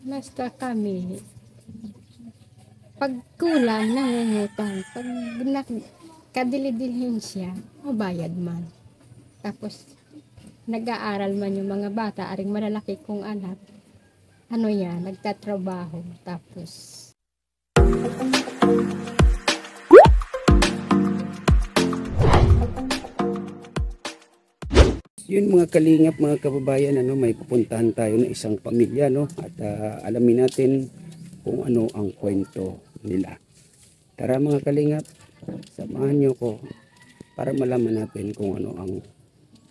Basta kami, pag kulang, nangungutang. Pag kadili-dilhin siya, mabayad man. Tapos, nag-aaral man yung mga bata, aring malalaki kong anak. Ano yan, nagtatrabaho. Tapos, Yun mga kalingap, mga kababayan, may pupuntahan tayo ng isang pamilya, no? At alamin natin kung ano ang kwento nila. Tara mga kalingap, samahan nyo ko para malaman natin kung ano ang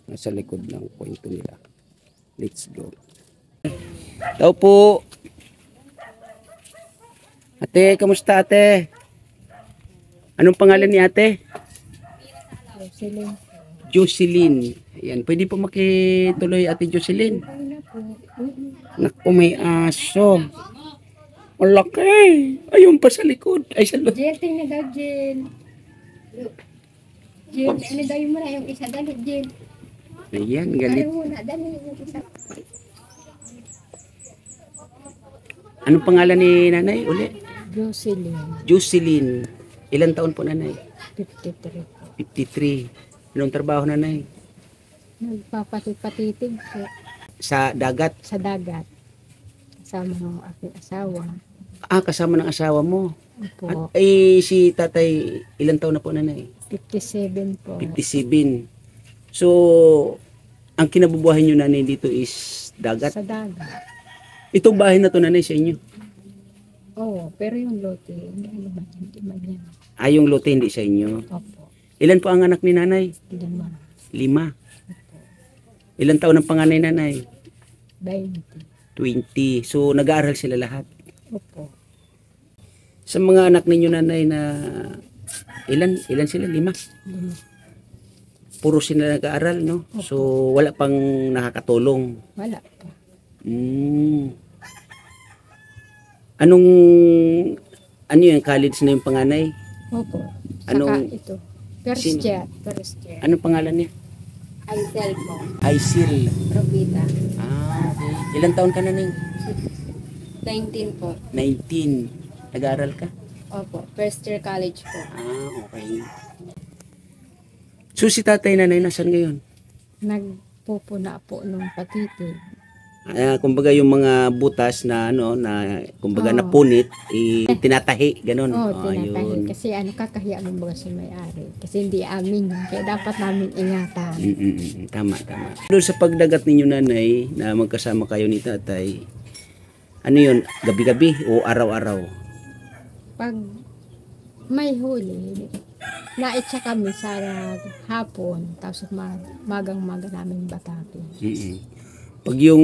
nasa likod ng kwento nila. Let's go. Tao po. Ate, kamusta ate? Anong pangalan ni ate? sila. Jocelyn. Ayan, pwede po makituloy ate Jocelyn. Naku, may aso. Malaki. Ayun pa sa likod. Ay, sa likod. Jill, tingnan daw, Jill. Jill, ano daw yung muna yung isa, dali, Jill. Ayan, galit. Ano muna, dali yung isa. Anong pangalan ni nanay uli? Jocelyn, Jocelyn. Ilan taon po nanay? 53 po. 53. Anong trabaho nanay? Nagpapatid-patitig po Sa dagat. sa dagat. Kasama ng aking asawa. Kasama ng asawa mo. Po, At si tatay, ilan taon na po nanay? 57 po. 57. So, ang kinabubuhay nyo nanay dito is dagat. Sa dagat. Itong bahay na to nanay sa inyo. Oo, pero yung lote, hindi man yan. Yung lote hindi sa inyo. Opo, Ilan po ang anak ni nanay? 5. 5. Ilan taon ang panganay nanay? 20. 20. So, nag-aaral sila lahat. Opo. Sa mga anak ninyo nanay na ilan sila? 5. 5. Puro sila nag-aaral, no? So, wala pang nakakatulong. Wala pa. Ano yung college na yung panganay? Opo. Saka Anong- ito. First Sino? year. First year. Anong pangalan niya? Aisel po. Aisil. Robita. Okay. Ilan taon ka na ning? 19 po. 19. Nag-aaral ka? Opo. First year college po. Okay. So si tatay nanay nasan ngayon? Nagpupuna po nung patitig. Kumbaga yung mga butas na kumbaga napunit, tinatahi, ganun. Oo, tinatahi. Yun. Kasi kakahiya ng mga sa may-ari. Kasi hindi amin yun. Kaya dapat namin ingatan. Tama. Doon sa pagdagat ninyo nanay, na magkasama kayo ni tatay, ano yun, gabi-gabi o araw-araw? Pag may huli, naitsa kami sa hapon. Tapos magang-maga namin batake. Pag yung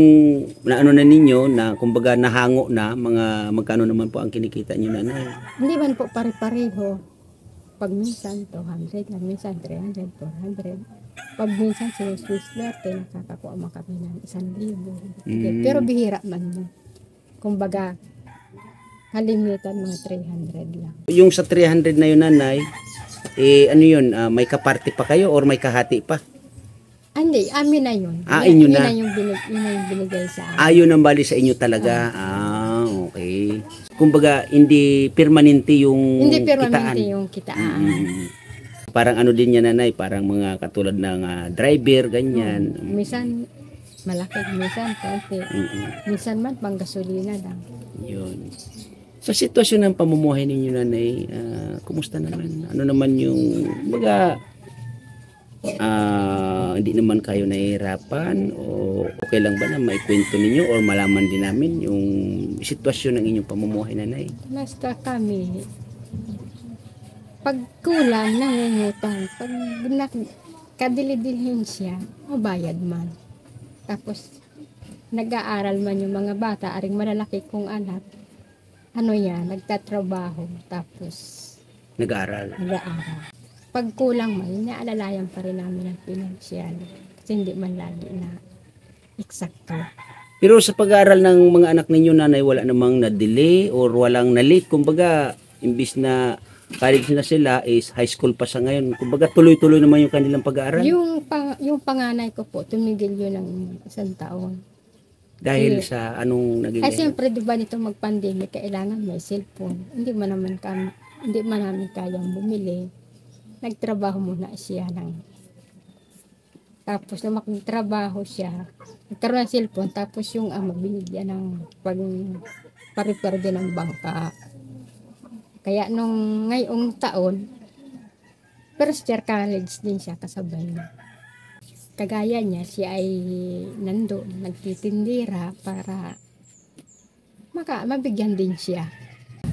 naano na ninyo na kumbaga nahango na magkano naman po ang kinikita niyo nanay? Hindi man po pare-pareho. Pag minsan 200 lang, minsan 300, 400. Pag minsan sinuswerte, nakakakuha man kami ng 1,000. Pero bihira man yun. Kumbaga, kalimitan mga 300 lang. Yung sa 300 na yun nanay, ano yun, may kaparte pa kayo or may kahati pa? Hindi, amin na yun. Inyo na. Yun na yung binigay sa amin. Yun ang bali sa inyo talaga. Okay. Kumbaga, hindi permanente yung Hindi permanente kitaan. yung kitaan. Parang ano din yan nanay, parang mga katulad ng driver, ganyan. Minsan malaki, minsan konti. Minsan man pang gasolina lang. Yun. Sa sitwasyon ng pamumuhay ninyo nanay, kumusta naman? Ano naman yung, kumbaga, hindi naman kayo nahihirapan o okay lang ba na maikwento ninyo or malaman din namin yung sitwasyon ng inyong pamumuhay nanay? Basta kami, pag kulang, nangungutang. Pag kadili-dilhin siya, mabayad man. Tapos, nag-aaral man yung mga bata, aring malalaki kong anak. Ano yan, nagtatrabaho. Tapos, Nag-aaral. nag-aaral. Pag kulang man, inaalalayan pa rin namin ang pinansyal. Kasi hindi man lagi na eksakto. Pero sa pag-aaral ng mga anak ninyo nanay, wala namang na-delay or walang na-late. Kumbaga, imbis na college na sila is high school pa sa ngayon. Kumbaga, tuloy-tuloy naman yung kanilang pag-aaral. Yung panganay ko po, tumigil yun ng 1 taon. Dahil Eh, sa anong naging Ay, dahilan? siyempre, di ba nito mag-pandemic, kailangan may cellphone. Hindi man namin kayang bumili. Nagtrabaho muna siya tapos nung magtrabaho siya, nagkaroon ng cellphone, tapos yung ama binigyan ng pare-pare din ng bangka. Kaya nung ngayong taon, first year college din siya kasabay niya. Kagaya niya, siya ay nandoon, nagtitindira para mabigyan din siya.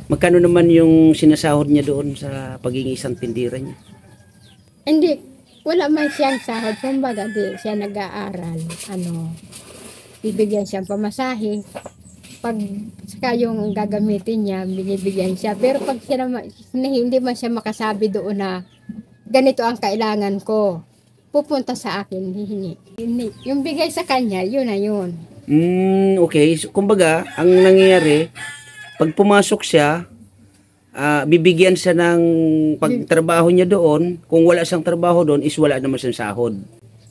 Magkano naman yung sinasahod niya doon sa pagiging isang tindira niya? Hindi, wala man siyang sahod. Kumbaga, di siya nag-aaral. Bibigyan siyang pamasahe. Pag saka yung gagamitin niya, binibigyan siya. Pero pag siya naman, hindi man siya makasabi doon na ganito ang kailangan ko, pupunta sa akin, hihingi. Yung bigay sa kanya, yun na yun. Okay. So, kumbaga, ang nangyayari, pag pumasok siya, bibigyan siya ng pagtrabaho niya doon. Kung wala siyang trabaho doon, is wala naman siyang sahod.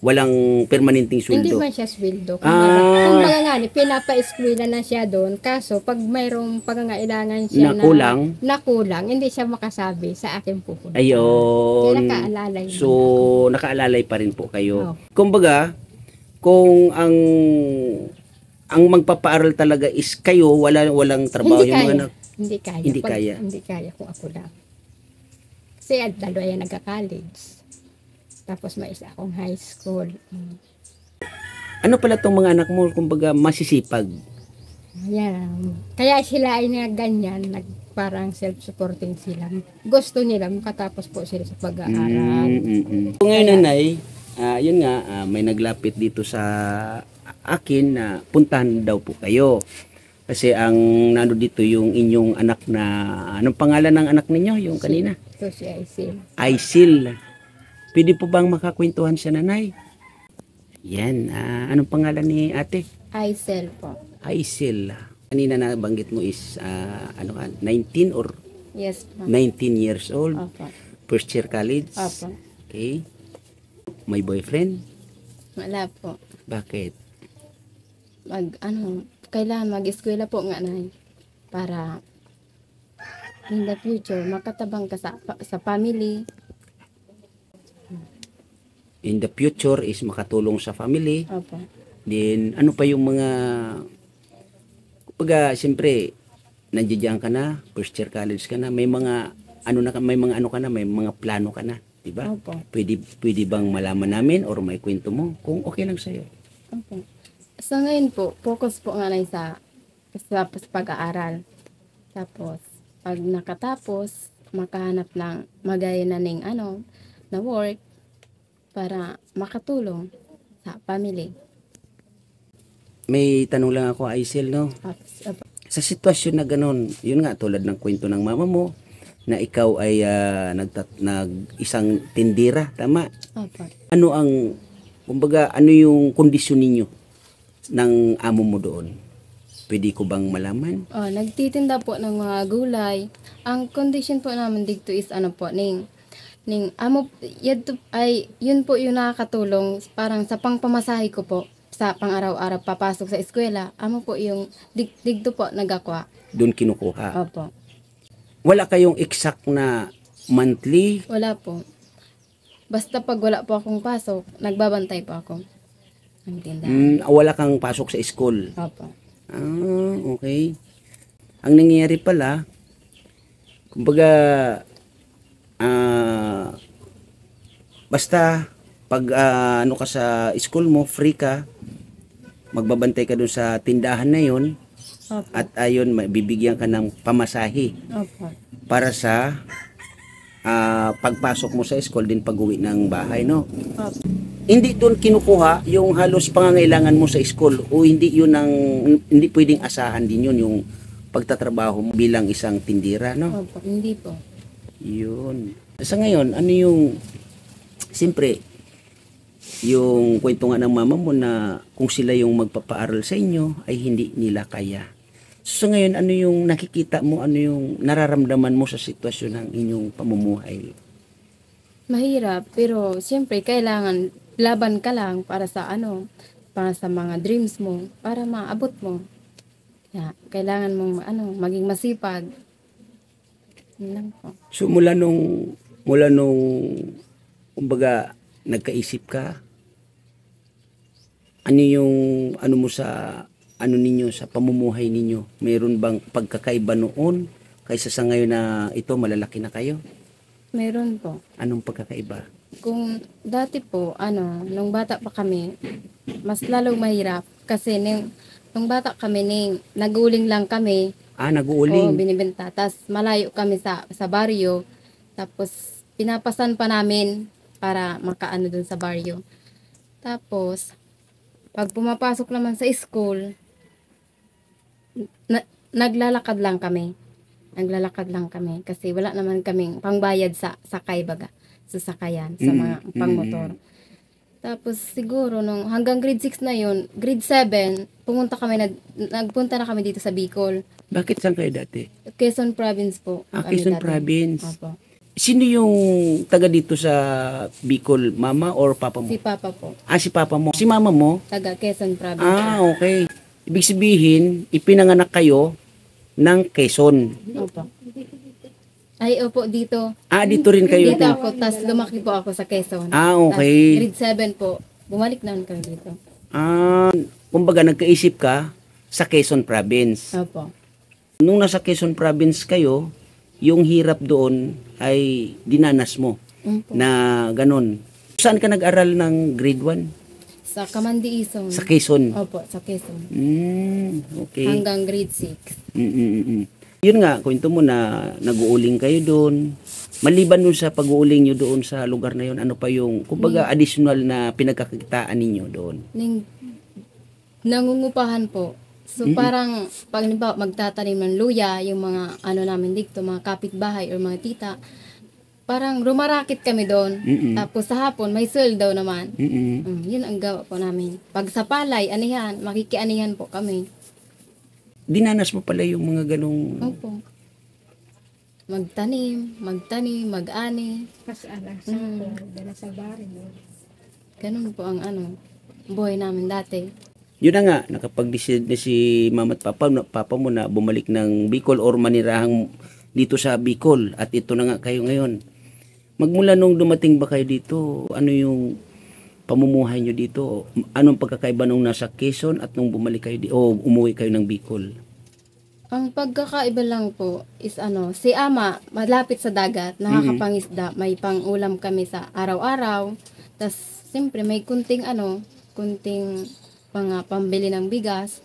Walang permanenteng Hindi sweldo. man siya sweldo. Ah. Kumbaga nga, pinapa-eskwela na siya doon. Kaso, pag mayroong pangangailangan siya na kulang, hindi siya makasabi sa akin pupunta. Kaya Ayun. nakaalalay So, man ako. nakaalalay pa rin po kayo. Oo. Kumbaga, kung ang magpapaaral talaga is kayo, walang trabaho Hindi yung mga kaya. anak. Hindi kaya. Hindi kaya. Hindi kaya kung ako lang. Kasi dalawa yan nagka-college. Tapos may isa akong high school. Ano pala tong mga anak mo, kumbaga masisipag? Ayan. Kaya sila ay ganyan, parang self-supporting sila. Gusto nila, makatapos po sila sa pag-aaral. So, ngayon nanay, yun nga, may naglapit dito sa akin na puntahan daw po kayo. Kasi ang nano dito yung inyong anak na, anong pangalan ng anak ninyo, yung kanina? So si Aisil. Aisil. Pwede po bang makakwentuhan siya, nanay? Yan. Anong pangalan ni ate? Aisil po. Aisil. Kanina na banggit mo is 19 or Yes po. 19 years old. Opo. First year college. Opo. Okay. May boyfriend? Wala po. Bakit? Kailangan mag-eskwela po nga na para in the future, makatabang ka sa family. In the future is makatulong sa family. Opo. Then, ano pa yung mga, kumbaga, siyempre, nandiyan ka na, first year college ka na, may mga plano ka na, di ba? Opo. Pwede bang malaman namin or may kwento mo kung okay lang sa'yo? Opo. Sa ngayon po, focus po nga lang sa pag-aaral. Tapos, pag nakatapos, makahanap ng magaya na ning na work para makatulong sa family. May tanong lang ako, Aisil, no? Opo. Sa sitwasyon na ganun, yun nga, tulad ng kwento ng mama mo, na ikaw ay isang tindira, tama? Opo. Ano yung kondisyon ninyo ng amo mo doon? Pwede ko bang malaman? Nagtitinda po ng mga gulay. Ang condition po namin dito is ning amo yun po yung nakakatulong parang sa pangpamasahe ko po sa pang-araw-araw papasok sa eskwela. Amo po yung digdo po nagakwa. Doon kinukuha. Opo. Wala kayong exact na monthly? Wala po. Basta pag wala po akong pasok, nagbabantay po ako ng tindahan. Wala kang pasok sa school? Opo. Okay. Ang nangyayari pala, kumbaga, basta pag ka sa school mo, free ka, magbabantay ka dun sa tindahan na yun, Opo. at ayun, bibigyan ka ng pamasahe Opo. para sa pagpasok mo sa school din pag-uwi ng bahay, no? Opo. Hindi doon kinukuha yung halos pangangailangan mo sa school o hindi pwedeng asahan din yun yung pagtatrabaho mo bilang isang tindira, no? Opo. Hindi po. Yun. Sa ngayon, ano yung siyempre yung kwento nga ng mama mo na kung sila yung magpapaaral sa inyo ay hindi nila kaya. So ngayon, ano yung nakikita mo, ano yung nararamdaman mo sa sitwasyon ng inyong pamumuhay? Mahirap, pero siyempre kailangan laban ka lang para sa para sa mga dreams mo, para maabot mo. Kaya, kailangan mong maging masipag. Yun lang po. So mula nung kumbaga nagkaisip ka, ano yung ano mo sa ano ninyo sa pamumuhay ninyo? Meron bang pagkakaiba noon kaysa sa ngayon na ito malalaki na kayo? Meron po. Anong pagkakaiba? Kung dati po, nung bata pa kami, mas lalong mahirap. Kasi nung bata kami, naguling lang kami. O Nag-uuling. binibenta. Tapos malayo kami sa baryo. Tapos pinapasan pa namin para makaano dun sa baryo. Tapos, pag pumapasok naman sa school, naglalakad lang kami. Naglalakad lang kami. Kasi wala naman kaming pangbayad sa sakay baga. Sa sakayan, sa mga pangmotor. Tapos siguro nung hanggang grade 6 na yun, grade 7, nagpunta na kami dito sa Bicol. Bakit saan kayo dati? Quezon Province po. kami Quezon dati. Province. Opo. Sino yung taga dito sa Bicol? Mama or papa mo? Si Papa po. Si papa mo. Si mama mo? Taga Quezon Province. Okay. Ibig sabihin, ipinanganak kayo ng Quezon. Opo. Ay, opo, dito. Dito rin kayo. Dito ako, tapos lumaki po ako sa Quezon. Okay. Tas grade 7 po, bumalik naman kami dito. Kumbaga, nagkaisip ka sa Quezon Province. Opo. Nung nasa Quezon Province kayo, yung hirap doon ay dinanas mo Opo. na ganun. Saan ka nag-aral ng grade 1? Sa Kamandiison. Sa Quezon. Opo, sa Quezon. Okay. Hanggang grade 6. Yun nga, kwento mo na nag-uuling kayo doon. Maliban dun sa pag-uuling nyo doon sa lugar na yun, ano pa yung, kumbaga, additional na pinagkakitaan ninyo doon? Nangungupahan po. So parang, pag halimbawa, magtatanim ng luya, yung mga namin dito, mga kapitbahay or mga tita, parang rumarakit kami doon. Tapos sa hapon, may sweldo naman. Yun ang gawa po namin. Pag sa palay, makikianihan po kami. Dinanas mo pala yung mga ganong... Opo. Magtanim, mag-ani. Kasi alas ko, dala sa baryo. Ganun po ang buhay namin dati. Yun na nga, nakapag-decide na si mama at papa mo na bumalik ng Bicol or manirahang dito sa Bicol. At ito na nga kayo ngayon. Magmula nung dumating ba kayo dito, ano yung pamumuhay nyo dito? Anong pagkakaiba nung nasa Quezon at nung bumalik kayo o umuwi kayo ng Bicol? Ang pagkakaiba lang po is si ama, malapit sa dagat, nakakapangisda, may pang-ulam kami sa araw-araw. Tas siyempre may kunting pambili ng bigas.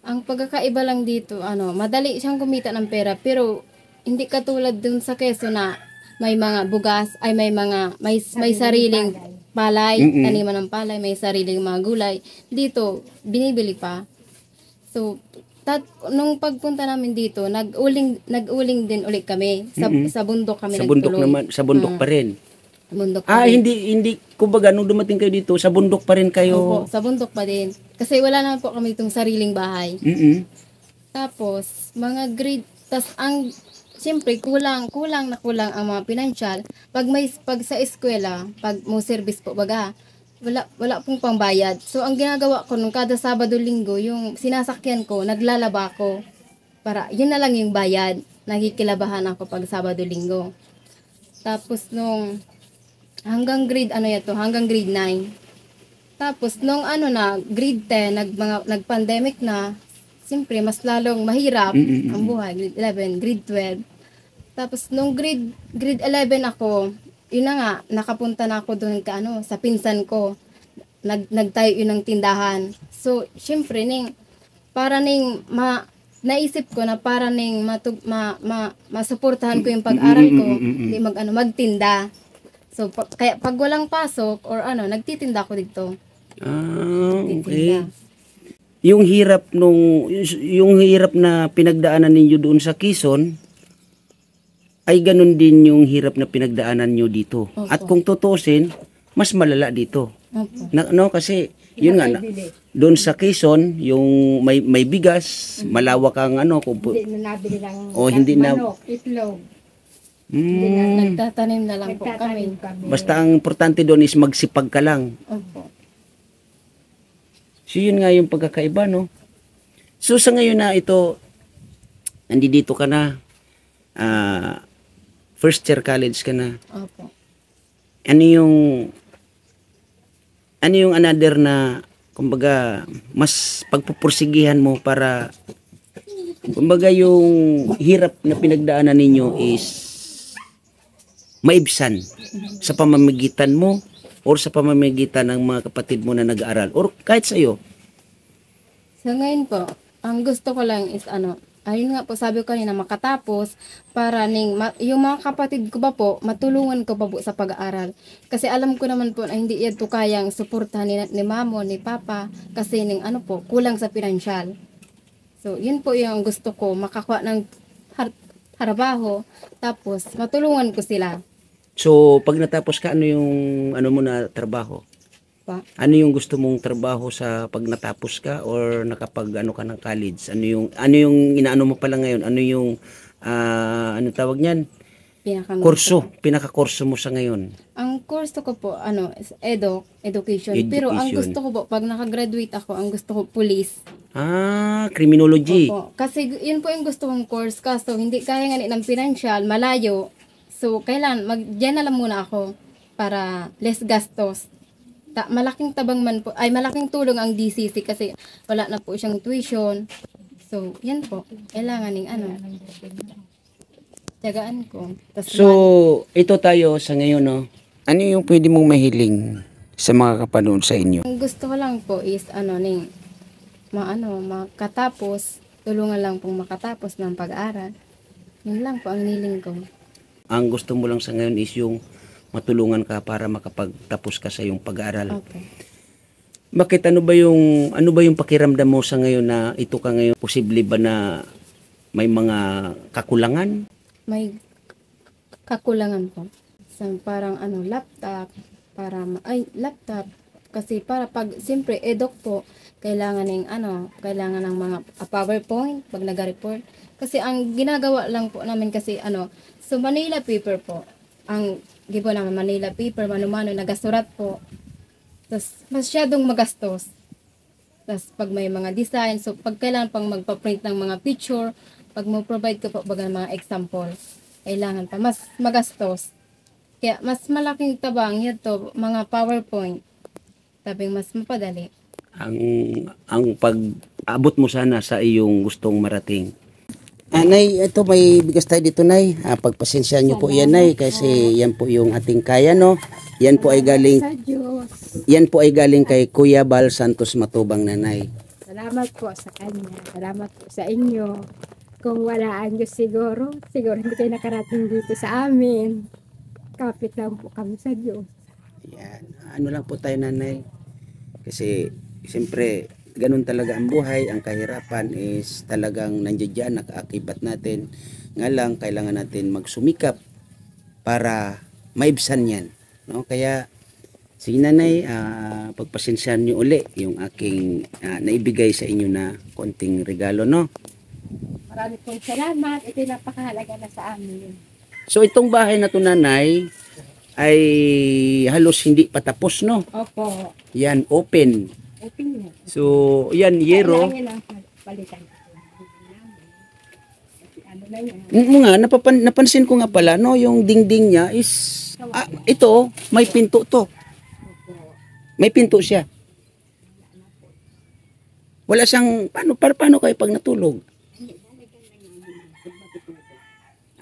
Ang pagkakaiba lang dito, madali siyang kumita ng pera, pero hindi katulad dun sa Quezon na may mga bugas, ay may sariling palay, taniman ng palay, may sariling mga gulay. Dito, binibili pa. So, nung pagpunta namin dito, nag-uling din ulit kami. Sa bundok kami Sa bundok nagtuloy. naman, sa bundok pa rin. Bundok pa din. Hindi, kumbaga, nung dumating kayo dito, sa bundok pa rin kayo. Opo, sa bundok pa din. Kasi wala naman po kami itong sariling bahay. Tapos, siyempre, kulang ang mga financial. Pag sa eskwela, pag mo service po baga, wala pong pangbayad. So, ang ginagawa ko nung kada Sabado-Linggo, yung sinasakyan ko, naglalaba ko. Para, yun na lang yung bayad. Nakikilabahan ako pag Sabado-Linggo. Tapos, hanggang grade 9. Tapos, grade 10, nag-pandemic na, siyempre, mas lalong mahirap ang buhay. Grade 11, grade 12. Tapos, nung grade 11 ako, yun na nga, nakapunta na ako doon sa pinsan ko. Nagtayo yun ng tindahan. So, syempre, naisip ko na para masuportahan ko yung pag-aral ko, hindi magtinda. So, kaya pag walang pasok, or nagtitinda ko dito. Okay. Yung hirap na pinagdaanan ninyo doon sa Quezon, ay ganun din yung hirap na pinagdaanan nyo dito. Opo. At kung tutusin, mas malala dito. Opo. Kasi yun nga, doon sa Quezon, yung may bigas, malawak ang Hindi na nabili lang hindi na- manok, itlog. Nagtatanim na lang po kami. Nagtatanim kami. basta ang importante doon is magsipag ka lang. Opo. So yun nga yung pagkakaiba, no? So sa ngayon na ito, nandito ka na, first year college ka na, Opo. ano yung another na, kumbaga, mas pagpupursigihan mo para, kumbaga yung hirap na pinagdaanan ninyo is maibsan sa pamamagitan mo or sa pamamagitan ng mga kapatid mo na nag-aaral or kahit sa'yo. So ngayon po, ang gusto ko lang is ayun nga po sabi ko kanina makatapos para yung mga kapatid ko ba po matulungan ko pa po sa pag-aaral. Kasi alam ko naman po na hindi yan to kayang suportahan ni mamo, ni papa kasi kulang sa pinansyal. So yun po yung gusto ko, makakuha ng trabaho tapos matulungan ko sila. So pag natapos ka, ano yung mo na trabaho? Pa. Ano yung gusto mong trabaho sa pag natapos ka or nakapag ka ng college? Ano yung inaano mo pala ngayon? Ano yung ano tawag niyan? Kurso, pinaka-kurso mo sa ngayon. Ang kurso ko po is education. Pero ang gusto ko po pag nakagraduate ako, ang gusto ko police. Criminology. Opo. Kasi yun po yung gusto kong course kaso hindi kaya nga ng financial, malayo. So kailan diyan na lang muna ako para less gastos. Malaking tulong ang DCC kasi wala na po siyang tuition. So, yan po. Kailangan tiyagaan ko. So, ito tayo sa ngayon, no? Ano yung pwede mong mahiling sa mga kapanood sa inyo? Ang gusto ko lang po is makatapos, tulungan lang pong makatapos ng pag-aaral. Yun lang po ang niling ko. Ang gusto mo lang sa ngayon is yung matulungan ka para makapagtapos ka sa iyong pag-aaral. Okay. Bakit ano ba yung pakiramdam mo sa ngayon na ito ka ngayon? Posible ba na may mga kakulangan? May kakulangan po. So, parang laptop, laptop kasi para pag siyempre eduk po kailangan ng mga PowerPoint pag nag-report. Kasi ang ginagawa lang po namin kasi so Manila paper po. Ang gibo naman Manila paper, mano-mano, nagasurat po. Tapos, masyadong magastos. Tapos, pag may mga design, so, pag kailangan pang magpa-print ng mga picture, pag mo provide ko po baga mga example, kailangan pa, mas magastos. Kaya, mas malaking tabang ito, mga PowerPoint. Tabing mas mapadali. Ang pag-abot mo sana sa iyong gustong marating. Nay, ito may bigas tayo dito, Nay. Pagpasensyahan niyo po yan, Nay, kasi yan po yung ating kaya, no? Yan po ay galing Sa Diyos. Yan po ay galing kay Kuya Bal Santos Matubang, Nanay. Salamat po sa kanya. Salamat po sa inyo. Kung wala ang Diyos siguro hindi kayo nakarating dito sa amin. Kapit lang po kami sa Diyos. Yan. Ano lang po tayo, Nanay. Kasi, siyempre, ganun talaga ang buhay. Ang kahirapan is talagang nandiyan dyan, nakaakibat natin. Nga lang, kailangan natin magsumikap para maibsan yan. No? Kaya, sige, Nanay, pagpasensyahan niyo uli yung aking naibigay sa inyo na konting regalo, no? Marami pong salamat. Ito'y napakahalaga na sa amin. So, itong bahay na to, Nanay, ay halos hindi patapos, no? Opo. Yan, open. Open niyo. So, yan, yero. Kailangan lang palitan. Ano na yan? Nga, napansin ko nga pala, no, yung dingding niya is, ito, may pinto to. May pinto siya. Wala siyang, paano kayo pag natulog?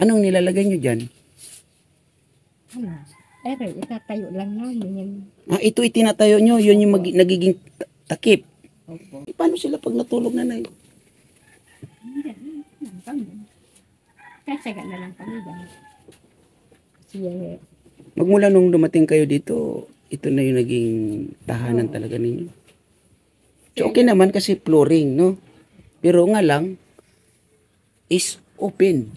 Anong nilalagay nyo dyan? Pero itatayo lang namin. Ito itinatayo nyo, yun yung nagiging takip. Paano sila pag natulog, Nanay? Kasaga na lang kami dyan. Magmula nung dumating kayo dito, ito na yung naging tahanan talaga ninyo. So, okay naman kasi flooring, no? Pero nga lang, is open.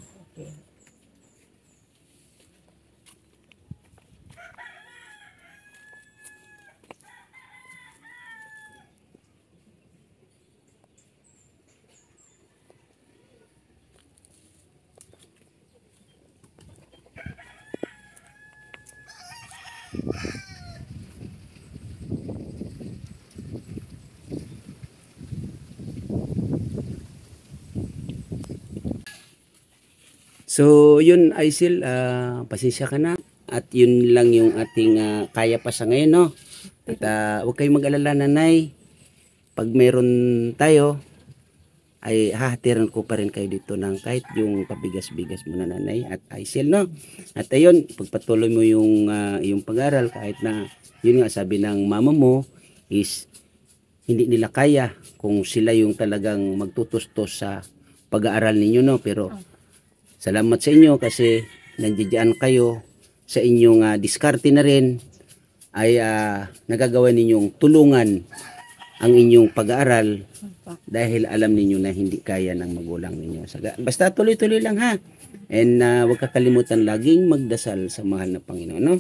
So, yun, Aisil, pasensya ka na. At yun lang yung ating kaya pa sa ngayon, no? At huwag kayong mag-alala, nanay. Pag meron tayo, ay hahatiran ko pa rin kayo dito ng kahit yung pabigas-bigas mo na, nanay at Aisil, no? At ayun, pagpatuloy mo yung pag-aral, kahit na, yun nga, sabi ng mama mo, is hindi nila kaya kung sila yung talagang magtutustos sa pag-aaral ninyo, no? Pero salamat sa inyo kasi nandiyan kayo sa inyong diskarte na rin ay nagagawa ninyong tulungan ang inyong pag-aaral dahil alam ninyo na hindi kaya ng magulang ninyo. Basta tuloy-tuloy lang, ha. And huwag kakalimutan laging magdasal sa mahal na Panginoon, no?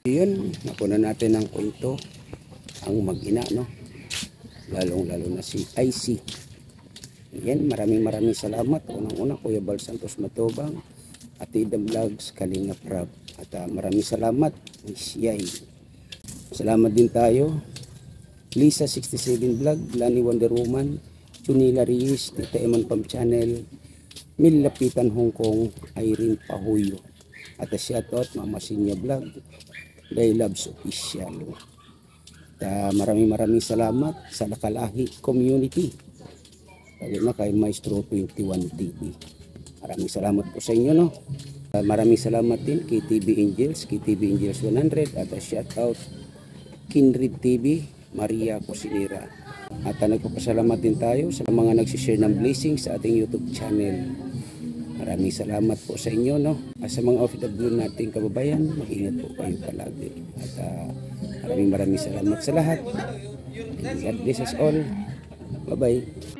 Yun, napuna natin ng kwento ang mag-ina, no? Lalong-lalo na si IC. Yan, maraming salamat. Unang-una, Kuya Bal Santos Matubang, Ate Ida Vlogs, Kalingap Rap. At maraming salamat, Miss Yay. Salamat din tayo, Lisa 67 Vlog, Lani Wonder Woman, Chunila Reyes, Tita Eman Pam Channel, Mil Lapitan Hong Kong, Irene Pahuyo. At shoutout Mama Sinya Vlog, Day Loves Official. At maraming salamat sa Nakalahi Community. Lalo na kay Maestro 21 TV. Maraming salamat po sa inyo, no? Maraming salamat din kay TV Angels, kay TV Angels 100 at shoutout Kindred TV, Maria Cosinera. At nagpapasalamat din tayo sa mga nagsishare ng blessings sa ating YouTube channel. Maraming salamat po sa inyo, no? At sa mga OFW nating kababayan, mag-ingat po kayo palagi. At maraming salamat sa lahat. And God bless us all. Bye-bye.